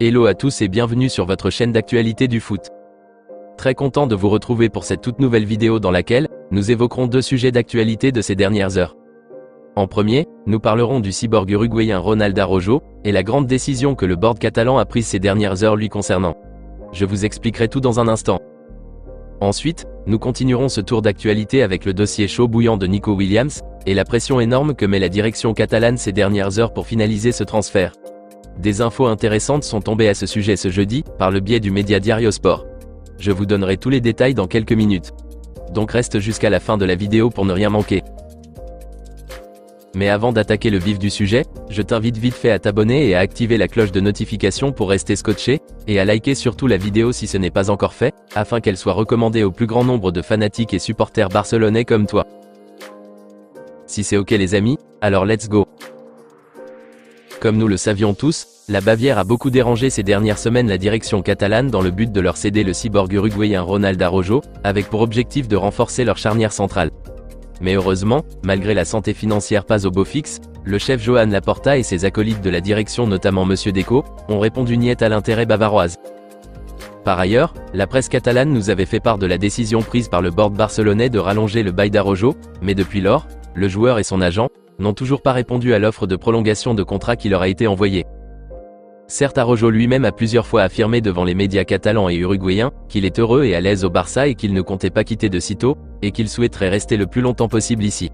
Hello à tous et bienvenue sur votre chaîne d'actualité du foot. Très content de vous retrouver pour cette toute nouvelle vidéo dans laquelle nous évoquerons deux sujets d'actualité de ces dernières heures. En premier, nous parlerons du cyborg uruguayen Ronald Araujo et la grande décision que le board catalan a prise ces dernières heures lui concernant. Je vous expliquerai tout dans un instant. Ensuite, nous continuerons ce tour d'actualité avec le dossier chaud bouillant de Nico Williams et la pression énorme que met la direction catalane ces dernières heures pour finaliser ce transfert. Des infos intéressantes sont tombées à ce sujet ce jeudi, par le biais du média Diario Sport. Je vous donnerai tous les détails dans quelques minutes. Donc reste jusqu'à la fin de la vidéo pour ne rien manquer. Mais avant d'attaquer le vif du sujet, je t'invite vite fait à t'abonner et à activer la cloche de notification pour rester scotché, et à liker surtout la vidéo si ce n'est pas encore fait, afin qu'elle soit recommandée au plus grand nombre de fanatiques et supporters barcelonais comme toi. Si c'est ok les amis, alors let's go. Comme nous le savions tous, la Bavière a beaucoup dérangé ces dernières semaines la direction catalane dans le but de leur céder le cyborg uruguayen Ronald Araujo, avec pour objectif de renforcer leur charnière centrale. Mais heureusement, malgré la santé financière pas au beau fixe, le chef Joan Laporta et ses acolytes de la direction notamment Monsieur Deco, ont répondu niet à l'intérêt bavaroise. Par ailleurs, la presse catalane nous avait fait part de la décision prise par le board barcelonais de rallonger le bail d'Araujo, mais depuis lors, le joueur et son agent n'ont toujours pas répondu à l'offre de prolongation de contrat qui leur a été envoyée. Certes, Araujo lui-même a plusieurs fois affirmé devant les médias catalans et uruguayens qu'il est heureux et à l'aise au Barça et qu'il ne comptait pas quitter de sitôt, et qu'il souhaiterait rester le plus longtemps possible ici.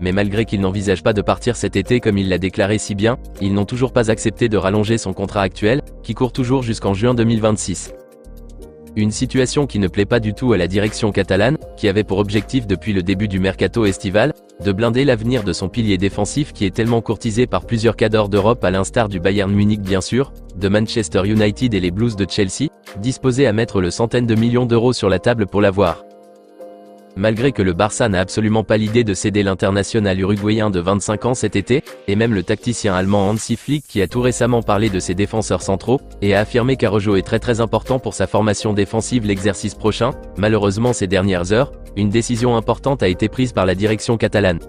Mais malgré qu'il n'envisage pas de partir cet été comme il l'a déclaré si bien, ils n'ont toujours pas accepté de rallonger son contrat actuel, qui court toujours jusqu'en juin 2026. Une situation qui ne plaît pas du tout à la direction catalane, qui avait pour objectif depuis le début du mercato estival, de blinder l'avenir de son pilier défensif qui est tellement courtisé par plusieurs cadors d'Europe à l'instar du Bayern Munich bien sûr, de Manchester United et les Blues de Chelsea, disposés à mettre le centaine de millions d'euros sur la table pour l'avoir. Malgré que le Barça n'a absolument pas l'idée de céder l'international uruguayen de 25 ans cet été, et même le tacticien allemand Hansi Flick qui a tout récemment parlé de ses défenseurs centraux, et a affirmé qu'Araujo est très important pour sa formation défensive l'exercice prochain, malheureusement ces dernières heures, une décision importante a été prise par la direction catalane.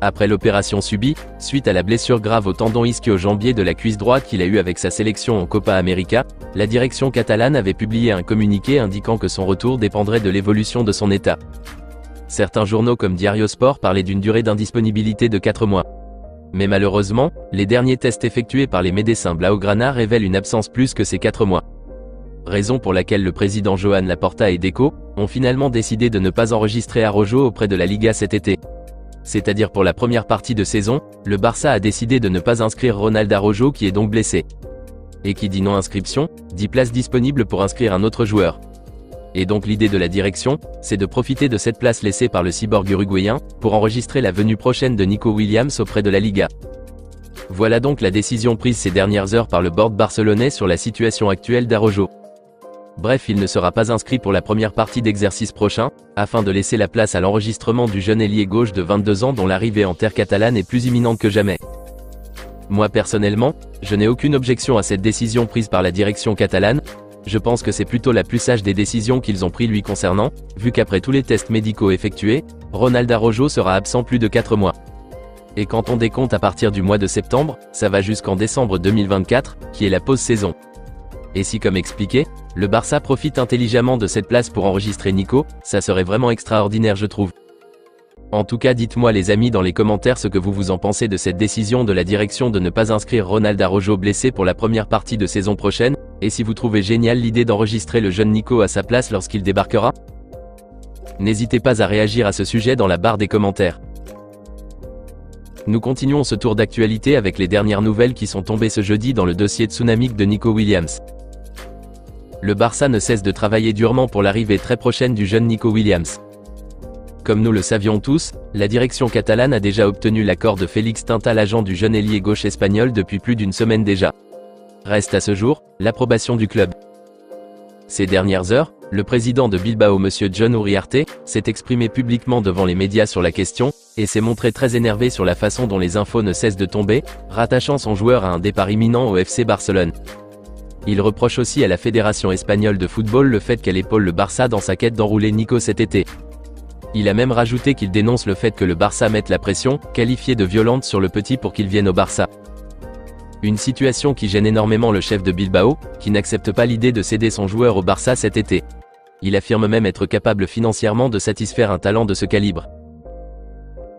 Après l'opération subie, suite à la blessure grave au tendon ischio-jambier de la cuisse droite qu'il a eu avec sa sélection en Copa América, la direction catalane avait publié un communiqué indiquant que son retour dépendrait de l'évolution de son état. Certains journaux comme Diario Sport parlaient d'une durée d'indisponibilité de 4 mois. Mais malheureusement, les derniers tests effectués par les médecins Blaugrana révèlent une absence plus que ces 4 mois. Raison pour laquelle le président Joan Laporta et Deco ont finalement décidé de ne pas enregistrer Araujo auprès de la Liga cet été. C'est-à-dire pour la première partie de saison, le Barça a décidé de ne pas inscrire Ronald Araujo qui est donc blessé. Et qui dit non-inscription, dit place disponible pour inscrire un autre joueur. Et donc l'idée de la direction, c'est de profiter de cette place laissée par le cyborg uruguayen, pour enregistrer la venue prochaine de Nico Williams auprès de la Liga. Voilà donc la décision prise ces dernières heures par le board barcelonais sur la situation actuelle d'Araujo. Bref, il ne sera pas inscrit pour la première partie d'exercice prochain, afin de laisser la place à l'enregistrement du jeune ailier gauche de 22 ans dont l'arrivée en terre catalane est plus imminente que jamais. Moi personnellement, je n'ai aucune objection à cette décision prise par la direction catalane, je pense que c'est plutôt la plus sage des décisions qu'ils ont prises lui concernant, vu qu'après tous les tests médicaux effectués, Ronald Araujo sera absent plus de 4 mois. Et quand on décompte à partir du mois de septembre, ça va jusqu'en décembre 2024, qui est la pause saison. Et si comme expliqué, le Barça profite intelligemment de cette place pour enregistrer Nico, ça serait vraiment extraordinaire je trouve. En tout cas dites-moi les amis dans les commentaires ce que vous en pensez de cette décision de la direction de ne pas inscrire Ronald Araujo blessé pour la première partie de saison prochaine, et si vous trouvez génial l'idée d'enregistrer le jeune Nico à sa place lorsqu'il débarquera. N'hésitez pas à réagir à ce sujet dans la barre des commentaires. Nous continuons ce tour d'actualité avec les dernières nouvelles qui sont tombées ce jeudi dans le dossier tsunamique de Nico Williams. Le Barça ne cesse de travailler durement pour l'arrivée très prochaine du jeune Nico Williams. Comme nous le savions tous, la direction catalane a déjà obtenu l'accord de Félix Tinta, l'agent du jeune ailier gauche espagnol depuis plus d'une semaine déjà. Reste à ce jour, l'approbation du club. Ces dernières heures, le président de Bilbao Monsieur John Uriarte, s'est exprimé publiquement devant les médias sur la question, et s'est montré très énervé sur la façon dont les infos ne cessent de tomber, rattachant son joueur à un départ imminent au FC Barcelone. Il reproche aussi à la Fédération espagnole de football le fait qu'elle épaule le Barça dans sa quête d'enrouler Nico cet été. Il a même rajouté qu'il dénonce le fait que le Barça mette la pression, qualifiée de violente sur le petit pour qu'il vienne au Barça. Une situation qui gêne énormément le chef de Bilbao, qui n'accepte pas l'idée de céder son joueur au Barça cet été. Il affirme même être capable financièrement de satisfaire un talent de ce calibre.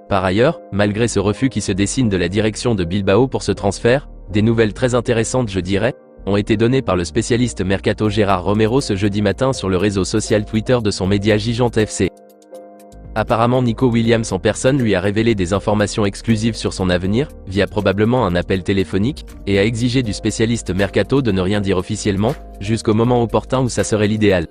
Par ailleurs, malgré ce refus qui se dessine de la direction de Bilbao pour ce transfert, des nouvelles très intéressantes je dirais, ont été données par le spécialiste Mercato Gérard Romero ce jeudi matin sur le réseau social Twitter de son média Gigante FC. Apparemment Nico Williams en personne lui a révélé des informations exclusives sur son avenir, via probablement un appel téléphonique, et a exigé du spécialiste Mercato de ne rien dire officiellement, jusqu'au moment opportun où ça serait l'idéal.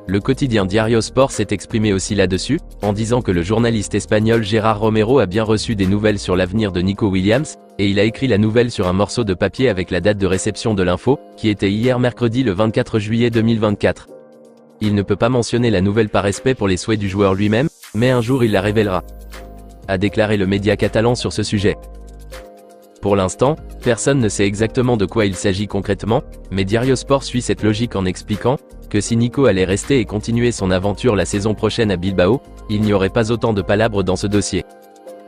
Le quotidien Diario Sport s'est exprimé aussi là-dessus, en disant que le journaliste espagnol Gérard Romero a bien reçu des nouvelles sur l'avenir de Nico Williams, et il a écrit la nouvelle sur un morceau de papier avec la date de réception de l'info, qui était hier mercredi le 24 juillet 2024. Il ne peut pas mentionner la nouvelle par respect pour les souhaits du joueur lui-même, mais un jour il la révélera, a déclaré le média catalan sur ce sujet. Pour l'instant, personne ne sait exactement de quoi il s'agit concrètement, mais Diario Sport suit cette logique en expliquant que si Nico allait rester et continuer son aventure la saison prochaine à Bilbao, il n'y aurait pas autant de palabres dans ce dossier.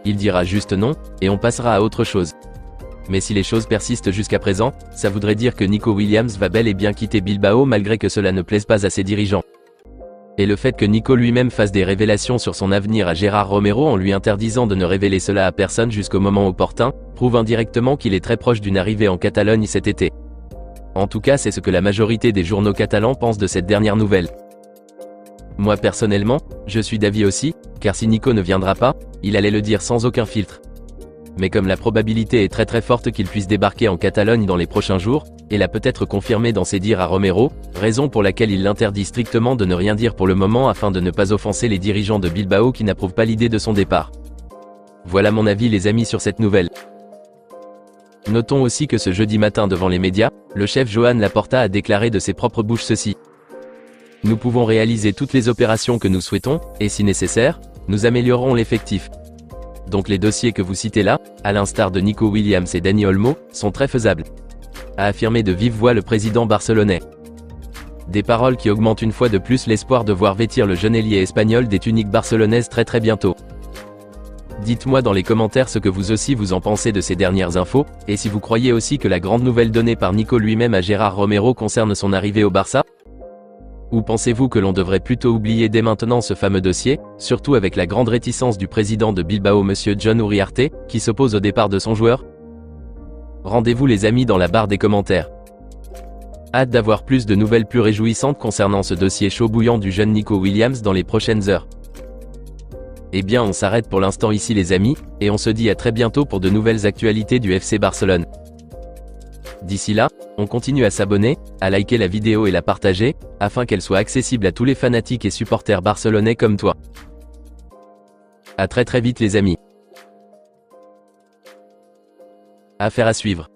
Il dira juste non, et on passera à autre chose. Mais si les choses persistent jusqu'à présent, ça voudrait dire que Nico Williams va bel et bien quitter Bilbao malgré que cela ne plaise pas à ses dirigeants. Et le fait que Nico lui-même fasse des révélations sur son avenir à Gérard Romero en lui interdisant de ne révéler cela à personne jusqu'au moment opportun, prouve indirectement qu'il est très proche d'une arrivée en Catalogne cet été. En tout cas, c'est ce que la majorité des journaux catalans pensent de cette dernière nouvelle. Moi personnellement, je suis d'avis aussi, car si Nico ne viendra pas, il allait le dire sans aucun filtre. Mais comme la probabilité est très forte qu'il puisse débarquer en Catalogne dans les prochains jours, et l'a peut-être confirmé dans ses dires à Romero, raison pour laquelle il l'interdit strictement de ne rien dire pour le moment afin de ne pas offenser les dirigeants de Bilbao qui n'approuvent pas l'idée de son départ. Voilà mon avis les amis sur cette nouvelle. Notons aussi que ce jeudi matin devant les médias, le chef Joan Laporta a déclaré de ses propres bouches ceci. Nous pouvons réaliser toutes les opérations que nous souhaitons, et si nécessaire, nous améliorerons l'effectif. Donc les dossiers que vous citez là, à l'instar de Nico Williams et Dani Olmo, sont très faisables, a affirmé de vive voix le président barcelonais. Des paroles qui augmentent une fois de plus l'espoir de voir vêtir le jeune ailier espagnol des tuniques barcelonaises très bientôt. Dites-moi dans les commentaires ce que vous aussi vous en pensez de ces dernières infos, et si vous croyez aussi que la grande nouvelle donnée par Nico lui-même à Gérard Romero concerne son arrivée au Barça? Ou pensez-vous que l'on devrait plutôt oublier dès maintenant ce fameux dossier, surtout avec la grande réticence du président de Bilbao monsieur Jon Uriarte, qui s'oppose au départ de son joueur? Rendez-vous les amis dans la barre des commentaires. Hâte d'avoir plus de nouvelles plus réjouissantes concernant ce dossier chaud bouillant du jeune Nico Williams dans les prochaines heures. Eh bien on s'arrête pour l'instant ici les amis, et on se dit à très bientôt pour de nouvelles actualités du FC Barcelone. D'ici là, on continue à s'abonner, à liker la vidéo et la partager, afin qu'elle soit accessible à tous les fanatiques et supporters barcelonais comme toi. À très vite les amis. Affaire à suivre.